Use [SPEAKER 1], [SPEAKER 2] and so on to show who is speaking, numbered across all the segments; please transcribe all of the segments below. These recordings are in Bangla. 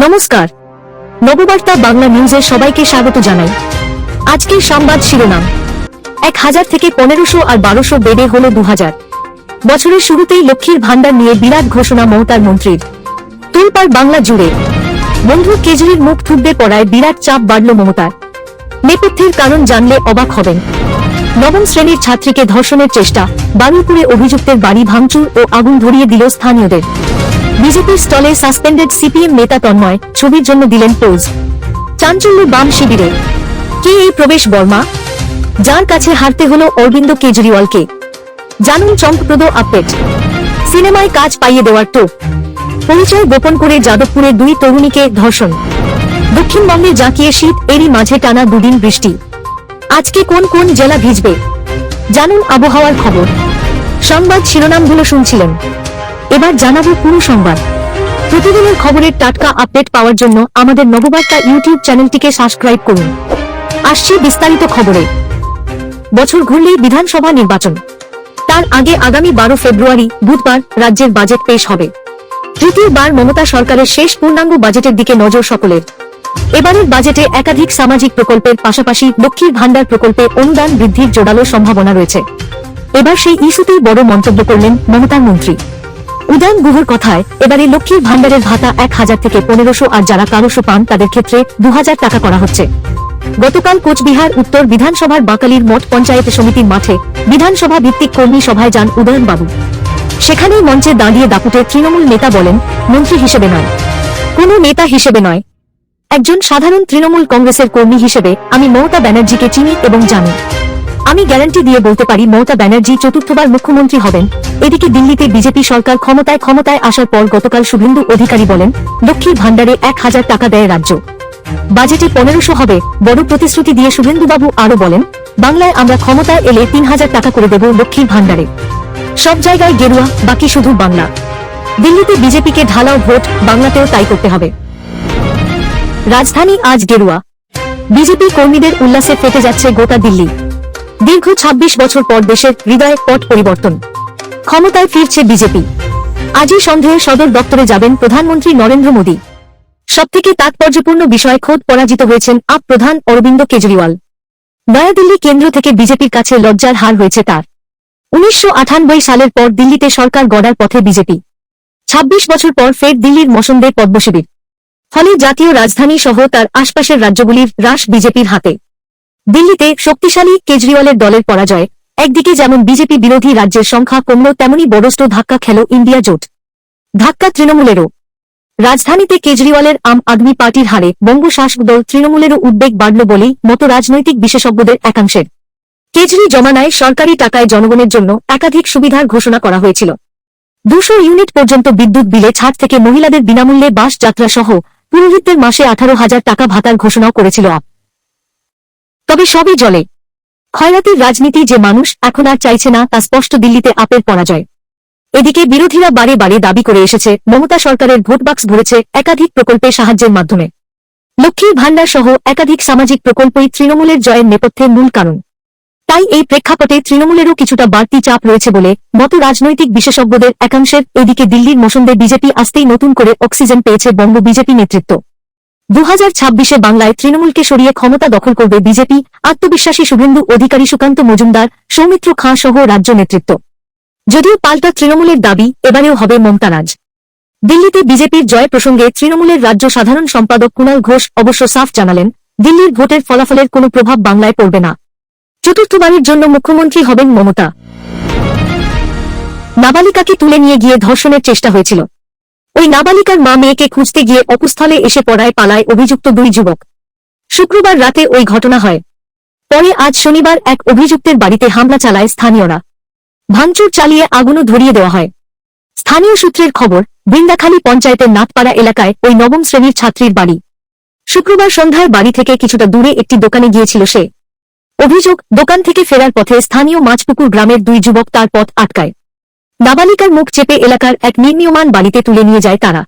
[SPEAKER 1] নমস্কার, নববার্তা বাংলা নিউজে সবাইকে স্বাগত জানাই। আজকের সংবাদ শিরোনাম: 1000 থেকে 1500 আর 1200 বেড়ে হল 2000। বছরের শুরুতেই লক্ষ্মীর ভান্ডার নিয়ে বিরাট ঘোষণা মমতার মন্ত্রীর। তোলপাড় বাংলা জুড়ে। বন্ধু কেজরির মুখ থুবড়ে পড়ায় বিরাট চাপ বাড়ল মমতার। নেপথ্যের কারণ জানলে অবাক হবেন। নবম শ্রেণীর ছাত্রীকে ধর্ষণের চেষ্টা, বারুইপুরে অভিযুক্তের বাড়ি ভাঙচুর ও আগুন ধরিয়ে দিল স্থানীয়দের। বিজেপির স্টলে সাসপেন্ডেড সিপিএম নেতা তন্ময় ছবির জন্য দিলেন পোজ। চাঞ্চল্য বাম শিবিরে। কে এই প্রবেশ বর্মা, যার কাছে হারতে হলো অরবিন্দ কেজরিওয়ালকে? জানুন চমকপ্রদ আপডেট। সিনেমায় কাজ পাইয়ে দেওয়ার টোপ। পরিচয় গোপন করে যাদবপুরে 2 তরুণীকে ধর্ষণ। দক্ষিণবঙ্গে জাঁকিয়ে শীত, এরই মাঝে টানা 2 দিন বৃষ্টি। আজকে কোন কোন জেলা ভিজবে জানুন আবহাওয়ার খবর। সংবাদ শিরোনামগুলো শুনছিলেন, এবার জানাবো পুরো সংবাদ। প্রতিদিনের খবরের টাটকা আপডেট পাওয়ার জন্য আমাদের নববার্তা ইউটিউব চ্যানেলটিকে সাবস্ক্রাইব করুন। আসছে বিস্তারিত খবরে। বছর ঘুরলেই বিধানসভা নির্বাচন। তার আগে আগামী 12 ফেব্রুয়ারি বুধবার রাজ্যের বাজেট পেশ হবে। তৃতীয়বার মমতা সরকারের শেষ পূর্ণাঙ্গ বাজেটের দিকে নজর সকলের। এবারের বাজেটে একাধিক সামাজিক প্রকল্পের পাশাপাশি লক্ষ্মীর ভান্ডার প্রকল্পে অনুদান বৃদ্ধির জোরালো সম্ভাবনা রয়েছে। এবার সেই ইস্যুতেই বড় মন্তব্য করলেন মমতার মন্ত্রী। উদয়ন গুহর কথায়, এবারে লক্ষ্মীর ভান্ডারের ভাতা 1000 থেকে 1500 আর যারা 1200 পান তাদের ক্ষেত্রে 2000 টাকা করা হচ্ছে। গতকাল কোচবিহার উত্তর বিধানসভার বাকালির মঠ পঞ্চায়েত সমিতির মাঠে বিধানসভা ভিত্তিক কর্মী সভায় যান উদয়নবাবু। সেখানেই মঞ্চে দাঁড়িয়ে দাপুটে তৃণমূল নেতা বলেন, মন্ত্রী হিসেবে নয়, কোনো নেতা হিসেবে নয়, একজন সাধারণ তৃণমূল কংগ্রেসের কর্মী হিসেবে আমি মমতা ব্যানার্জিকে চিনি এবং জানি। আমি গ্যারান্টি দিয়ে বলতে পারি মমতা ব্যানার্জি চতুর্থবার মুখ্যমন্ত্রী হবেন। এদিকে দিল্লিতে বিজেপি সরকার ক্ষমতায় আসার পর গতকাল শুভেন্দু অধিকারী বলেন, লক্ষ্মীর ভান্ডারে 1000 টাকা দেয় রাজ্য, বাজেটে 1500 হবে। বড় প্রতিশ্রুতি দিয়ে শুভেন্দুবাবু আরো বলেন, বাংলায় আমরা ক্ষমতায় এলে 3000 টাকা করে দেব লক্ষ্মীর ভান্ডারে। সব জায়গায় গেরুয়া, বাকি শুধু বাংলা। দিল্লিতে বিজেপিকে ঢালাও ভোট, বাংলাতেও তাই করতে হবে। রাজধানী আজ গেরুয়া। বিজেপি কর্মীদের উল্লাসে ফেটে যাচ্ছে গোটা দিল্লি। দীর্ঘ 26 বছর পর দেশের হৃদয়ে পট পরিবর্তন। ক্ষমতায় ফিরছে বিজেপি। আজই সন্ধ্যায় সদর দপ্তরে যাবেন প্রধানমন্ত্রী নরেন্দ্র মোদী। সবথেকে তাৎপর্যপূর্ণ বিষয়, খোদ পরাজিত হয়েছেন আপ প্রধান অরবিন্দ কেজরিওয়াল। নয়াদিল্লি কেন্দ্র থেকে বিজেপির কাছে লজ্জার হার হয়েছে তার। 1998 সালের পর দিল্লিতে সরকার গড়ার পথে বিজেপি। 26 বছর পর ফের দিল্লির মসন্দে পদ্মশিবির। ফলে জাতীয় রাজধানী সহ তার আশপাশের রাজ্যগুলির রাশ বিজেপির হাতে। দিল্লিতে শক্তিশালী কেজরিওয়ালের দলের পরাজয় একদিকে যেমন বিজেপি বিরোধী রাজ্যের সংখ্যা কমল, তেমনি বড়সড় ধাক্কা খেল ইন্ডিয়া জোট। ধাক্কা তৃণমূলেরও। রাজধানীতে কেজরিওয়ালের আম আদমি পার্টির হারে বঙ্গ শাসক দল তৃণমূলেরও উদ্বেগ বাড়ল বলেই মতো রাজনৈতিক বিশেষজ্ঞদের একাংশের। কেজরি জমানায় সরকারি টাকায় জনগণের জন্য একাধিক সুবিধার ঘোষণা করা হয়েছিল। 200 ইউনিট পর্যন্ত বিদ্যুৎ বিলে ছাড় থেকে মহিলাদের বিনামূল্যে বাস যাত্রা সহ পুরোহিতদের মাসে 18,000 টাকা ভাতার ঘোষণাও করেছিল আপ। তবে সবই জলে। খয়রাতির রাজনীতি যে মানুষ এখন আর চাইছে না, তা স্পষ্ট দিল্লিতে আপের পরাজয়। এদিকে বিরোধীরা বারে বারে দাবি করে এসেছে, মমতা সরকারের ভোটবাক্স ভরেছে একাধিক প্রকল্পে সাহায্যের মাধ্যমে। লক্ষ্মীর ভান্ডার সহ একাধিক সামাজিক প্রকল্পই তৃণমূলের জয়ের নেপথ্যে মূল কারণ। তাই এই প্রেক্ষাপটে তৃণমূলেরও কিছুটা বাড়তি চাপ রয়েছে বলে মতো রাজনৈতিক বিশেষজ্ঞদের একাংশের। এদিকে দিল্লির মসন্দে বিজেপি আসতেই নতুন করে অক্সিজেন পেয়েছে বঙ্গ বিজেপি নেতৃত্ব। 2026-এ বাংলায় তৃণমূলকে সরিয়ে ক্ষমতা দখল করবে বিজেপি, আত্মবিশ্বাসী শুভেন্দু অধিকারী, সুকান্ত মজুমদার, সৌমিত্র খাঁ সহ রাজ্য নেতৃত্ব। যদিও পাল্টা তৃণমূলের দাবি, এবারেও হবে মমতারাজ। দিল্লিতে বিজেপির জয় প্রসঙ্গে তৃণমূলের রাজ্য সাধারণ সম্পাদক কুণাল ঘোষ অবশ্য সাফ জানালেন, দিল্লির ভোটের ফলাফলের কোনো প্রভাব বাংলায় পড়বে না। চতুর্থবারের জন্য মুখ্যমন্ত্রী হবেন মমতা। নাবালিকাকে তুলে নিয়ে গিয়ে ধর্ষণের চেষ্টা হয়েছিল। ওই নাবালিকার মা মেয়েকে খুঁজতে গিয়ে অকুস্থলে এসে পড়ায় পালায় অভিযুক্ত 2 যুবক। শুক্রবার রাতে ওই ঘটনা হয়। পরে আজ শনিবার এক অভিযুক্তের বাড়িতে হামলা চালায় স্থানীয়রা। ভাঙচুর চালিয়ে আগুনও ধরিয়ে দেওয়া হয়। স্থানীয় সূত্রের খবর, বৃন্দাখালী পঞ্চায়েতের নাথপাড়া এলাকায় ওই নবম শ্রেণীর ছাত্রীর বাড়ি। শুক্রবার সন্ধ্যায় বাড়ি থেকে কিছুটা দূরে একটি দোকানে গিয়েছিল সে। অভিযোগ, দোকান থেকে ফেরার পথে স্থানীয় মাছপুকুর গ্রামের 2 যুবক তার পথ আটকায়। নাবালিকার মুখ চেপে এলাকার এক নির্মীয়মান বাড়িতে তুলে নিয়ে যায় তারা।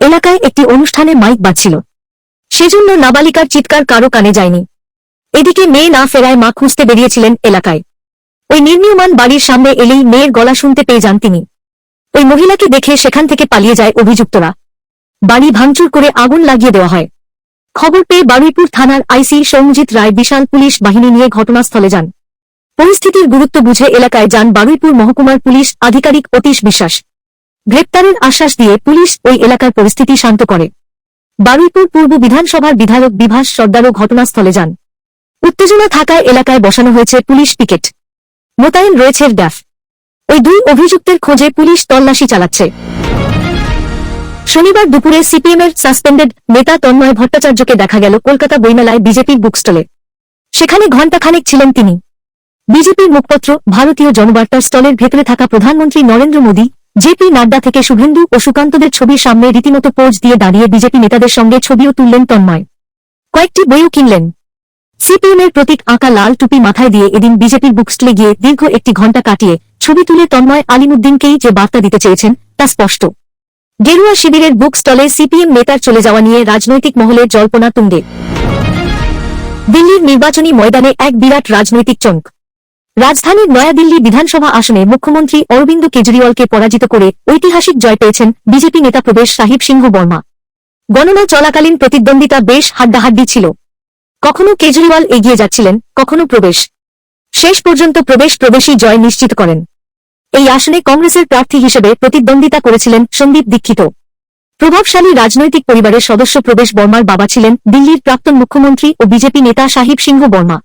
[SPEAKER 1] এলাকায় একটি অনুষ্ঠানে মাইক বাজছিল, সেজন্য নাবালিকার চিৎকার কারো কানে যায়নি। এদিকে মেয়ে না ফেরায় মা খুঁজতে বেরিয়েছিলেন এলাকায়। ওই নির্মীয়মান বাড়ির সামনে এলেই মেয়ের গলা শুনতে পেয়ে যান তিনি। ওই মহিলাকে দেখে সেখান থেকে পালিয়ে যায় অভিযুক্তরা। বাড়ি ভাঙচুর করে আগুন লাগিয়ে দেওয়া হয়। খবর পেয়ে বারুইপুর থানার আইসি সৌমজিৎ রায় বিশাল পুলিশ বাহিনী নিয়ে ঘটনাস্থলে যান। পরিস্থিতির গুরুত্ব বুঝে এলাকায় যান বারুইপুর মহকুমার পুলিশ আধিকারিক অতীশ বিশ্বাস। গ্রেপ্তারের আশ্বাস দিয়ে পুলিশ ওই এলাকার পরিস্থিতি শান্ত করে। বারুইপুর পূর্ব বিধানসভার বিধায়ক বিভাস সর্দারও ঘটনাস্থলে যান। উত্তেজনা থাকায় এলাকায় বসানো হয়েছে পুলিশ পিকেট। মোতায়েন রয়েছে ড্যাফ। ওই দুই অভিযুক্তের খোঁজে পুলিশ তল্লাশি চালাচ্ছে। শনিবার দুপুরে সিপিএমের সাসপেন্ডেড নেতা তন্ময় ভট্টাচার্যকে দেখা গেল কলকাতা বইমেলায় বিজেপির বুকস্টলে। সেখানে ঘণ্টাখানেক ছিলেন তিনি। বিজেপির মুখপত্র ভারতীয় জনবার্তার স্টলের ভেতরে থাকা প্রধানমন্ত্রী নরেন্দ্র মোদী, জেপি নাড্ডা থেকে শুভেন্দু ও সুকান্তদের ছবির সামনে রীতিমতো পোজ দিয়ে দাঁড়িয়ে বিজেপি নেতাদের সঙ্গে ছবিও তুললেন তন্ময়। কয়েকটি বইও কিনলেন। সিপিএমের প্রতীক আঁকা লাল টুপি মাথায় দিয়ে এদিন বিজেপির বুকস্টলে গিয়ে দীর্ঘ 1 ঘণ্টা কাটিয়ে ছবি তুলে তন্ময় আলিমুদ্দিনকেই যে বার্তা দিতে চেয়েছেন তা স্পষ্ট। গেরুয়া শিবিরের বুক স্টলে সিপিএম নেতার চলে যাওয়া নিয়ে রাজনৈতিক মহলে জল্পনা তুঙ্গে। দিল্লির নির্বাচনী ময়দানে এক বিরাট রাজনৈতিক চমক। রাজধানীর নয়াদিল্লি বিধানসভা আসনে মুখ্যমন্ত্রী অরবিন্দ কেজরিওয়ালকে পরাজিত করে ঐতিহাসিক জয় পেয়েছেন বিজেপি নেতা প্রবেশ সাহিব সিংহ বর্মা। গণনা চলাকালীন প্রতিদ্বন্দ্বিতা বেশ হাড্ডাহাড্ডি ছিল। কখনো কেজরিওয়াল এগিয়ে যাচ্ছিলেন, কখনো প্রবেশ। শেষ পর্যন্ত প্রবেশই জয় নিশ্চিত করেন। এই আসনে কংগ্রেসের প্রার্থী হিসেবে প্রতিদ্বন্দ্বিতা করেছিলেন সন্দীপ দীক্ষিত। প্রভাবশালী রাজনৈতিক পরিবারের সদস্য প্রবেশ বর্মার বাবা ছিলেন দিল্লির প্রাক্তন মুখ্যমন্ত্রী ও বিজেপি নেতা সাহিব সিংহ বর্মা।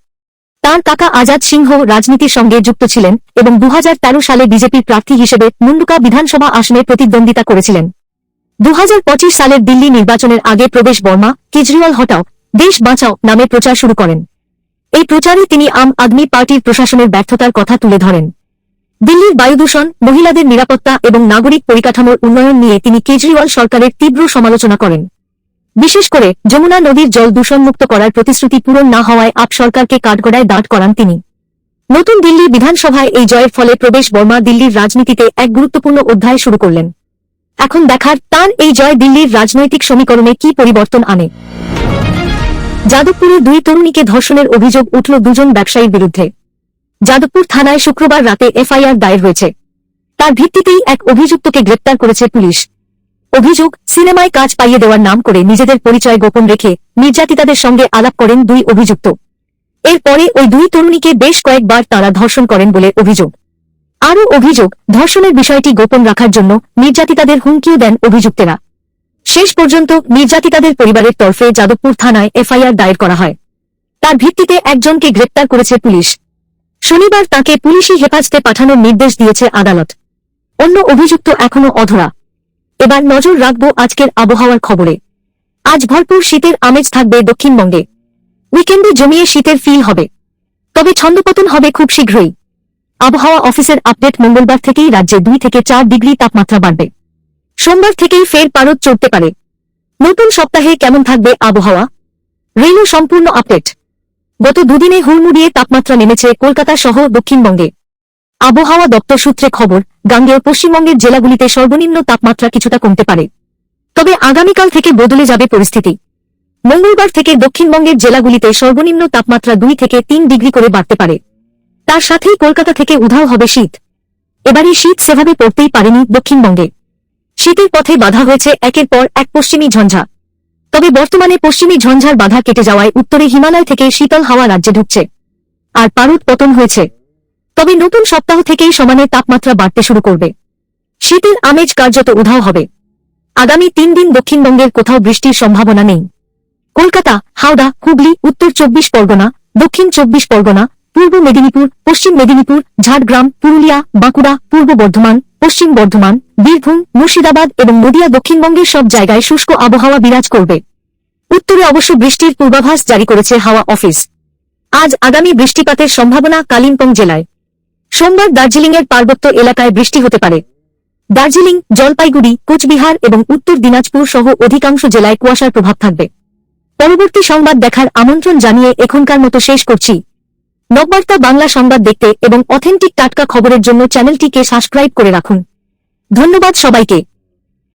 [SPEAKER 1] তাঁর কাকা আজাদ সিংহ রাজনীতির সঙ্গে যুক্ত ছিলেন এবং 2013 সালে বিজেপির প্রার্থী হিসেবে মুন্ডুকা বিধানসভা আসনে প্রতিদ্বন্দ্বিতা করেছিলেন। 2025 সালের দিল্লি নির্বাচনের আগে প্রবেশ বর্মা কেজরিওয়াল হটাও, দেশ বাঁচাও নামে প্রচার শুরু করেন। এই প্রচারে তিনি আম আদমি পার্টির প্রশাসনের ব্যর্থতার কথা তুলে ধরেন। দিল্লির বায়ুদূষণ, মহিলাদের নিরাপত্তা এবং নাগরিক পরিকাঠামোর উন্নয়ন নিয়ে তিনি কেজরিওয়াল সরকারের তীব্র সমালোচনা করেন। বিশেষ করে যমুনা নদীর জল দূষণমুক্ত করার প্রতিশ্রুতি পূরণ না হওয়ায় আপ সরকারকে কাঠগড়ায় দাঁড় করান তিনি। নতুন দিল্লি বিধানসভায় এই জয়ের ফলে প্রবেশ বর্মা দিল্লির রাজনীতিতে এক গুরুত্বপূর্ণ অধ্যায় শুরু করলেন। এখন দেখার তাঁর এই জয় দিল্লির রাজনৈতিক সমীকরণে কি পরিবর্তন আনে। যাদবপুরে 2 তরুণীকে ধর্ষণের অভিযোগ উঠল 2 জন ব্যবসায়ীর বিরুদ্ধে। যাদবপুর থানায় শুক্রবার রাতে এফআইআর দায়ের হয়েছে। তার ভিত্তিতেই এক অভিযুক্তকে গ্রেপ্তার করেছে পুলিশ। অভিযোগ, সিনেমায় কাজ পাইয়ে দেওয়ার নাম করে নিজেদের পরিচয় গোপন রেখে নির্যাতিতাদের সঙ্গে আলাপ করেন 2 অভিযুক্ত। এরপরে ওই 2 তরুণীকে বেশ কয়েকবার তারা ধর্ষণ করেন বলে অভিযোগ। আরও অভিযোগ, ধর্ষণের বিষয়টি গোপন রাখার জন্য নির্যাতিতাদের হুমকিও দেন অভিযুক্তেরা। শেষ পর্যন্ত নির্যাতিতাদের পরিবারের তরফে যাদবপুর থানায় এফআইআর দায়ের করা হয়। তার ভিত্তিতে একজনকে গ্রেপ্তার করেছে পুলিশ। শনিবার তাঁকে পুলিশি হেফাজতে পাঠানোর নির্দেশ দিয়েছে আদালত। অন্য অভিযুক্ত এখনও অধরা। এবার নজর রাখব আজকের আবহাওয়ার খবরে। আজ ভরপুর শীতের আমেজ থাকবে দক্ষিণবঙ্গে। উইকেন্ডে জমিয়ে শীতের ফিল হবে, তবে ছন্দপতন হবে খুব শীঘ্রই। আবহাওয়া অফিসের আপডেট, মঙ্গলবার থেকেই রাজ্যে 2 থেকে 4 ডিগ্রি তাপমাত্রা বাড়বে। সোমবার থেকেই ফের পারদ চড়তে পারে। নতুন সপ্তাহে কেমন থাকবে আবহাওয়া? রেলও সম্পূর্ণ আপডেট। গত 2 দিনে হুড়মুড়িয়ে তাপমাত্রা নেমেছে কলকাতা সহ দক্ষিণবঙ্গে। আবহাওয়া দপ্তর সূত্রে খবর, গাঙ্গেয় পশ্চিমবঙ্গের জেলাগুলিতে সর্বনিম্ন তাপমাত্রা কিছুটা কমতে পারে, তবে আগামীকাল থেকে বদলে যাবে পরিস্থিতি। মঙ্গলবার থেকে দক্ষিণবঙ্গের জেলাগুলিতে সর্বনিম্ন তাপমাত্রা 2 থেকে 3 ডিগ্রি করে বাড়তে পারে। তার সাথেই কলকাতা থেকে উধাও হবে শীত। এবারই শীত সেভাবে পড়তেই পারেনি দক্ষিণবঙ্গে। শীতের পথে বাধা হয়েছে একের পর এক পশ্চিমী ঝঞ্ঝা। তবে বর্তমানে পশ্চিমী ঝঞ্ঝার বাধা কেটে যাওয়ায় উত্তরে হিমালয় থেকে শীতল হাওয়া রাজ্যে ঢুকছে আর পারদ পতন হয়েছে। তবে নতুন সপ্তাহ থেকেই সমানে তাপমাত্রা বাড়তে শুরু করবে। শীতের আমেজ কার্যত উধাও হবে। আগামী 3 দিন দক্ষিণবঙ্গের কোথাও বৃষ্টির সম্ভাবনা নেই। কলকাতা, হাওড়া, হুগলি, উত্তর 24 পরগনা, দক্ষিণ 24 পরগনা, পূর্ব মেদিনীপুর, পশ্চিম মেদিনীপুর, ঝাড়গ্রাম, পুরুলিয়া, বাঁকুড়া, পূর্ব বর্ধমান, পশ্চিম বর্ধমান, বীরভূম, মুর্শিদাবাদ এবং নদিয়া দক্ষিণবঙ্গের সব জায়গায় শুষ্ক আবহাওয়া বিরাজ করবে। উত্তরে অবশ্য বৃষ্টির পূর্বাভাস জারি করেছে হাওয়া অফিস। আজ আগামী বৃষ্টিপাতের সম্ভাবনা কালিম্পং জেলায়। সোমবার দার্জিলিংয়ের পার্বত্য এলাকায় বৃষ্টি হতে পারে। দার্জিলিং, জলপাইগুড়ি, কোচবিহার এবং উত্তর দিনাজপুর সহ অধিকাংশ জেলায় কুয়াশার প্রভাব থাকবে। পরবর্তী সংবাদ দেখার আমন্ত্রণ জানিয়ে এখনকার মতো শেষ করছি। নববার্তা বাংলা সংবাদ দেখতে এবং অথেন্টিক টাটকা খবরের জন্য চ্যানেলটিকে সাবস্ক্রাইব করে রাখুন। ধন্যবাদ সবাইকে।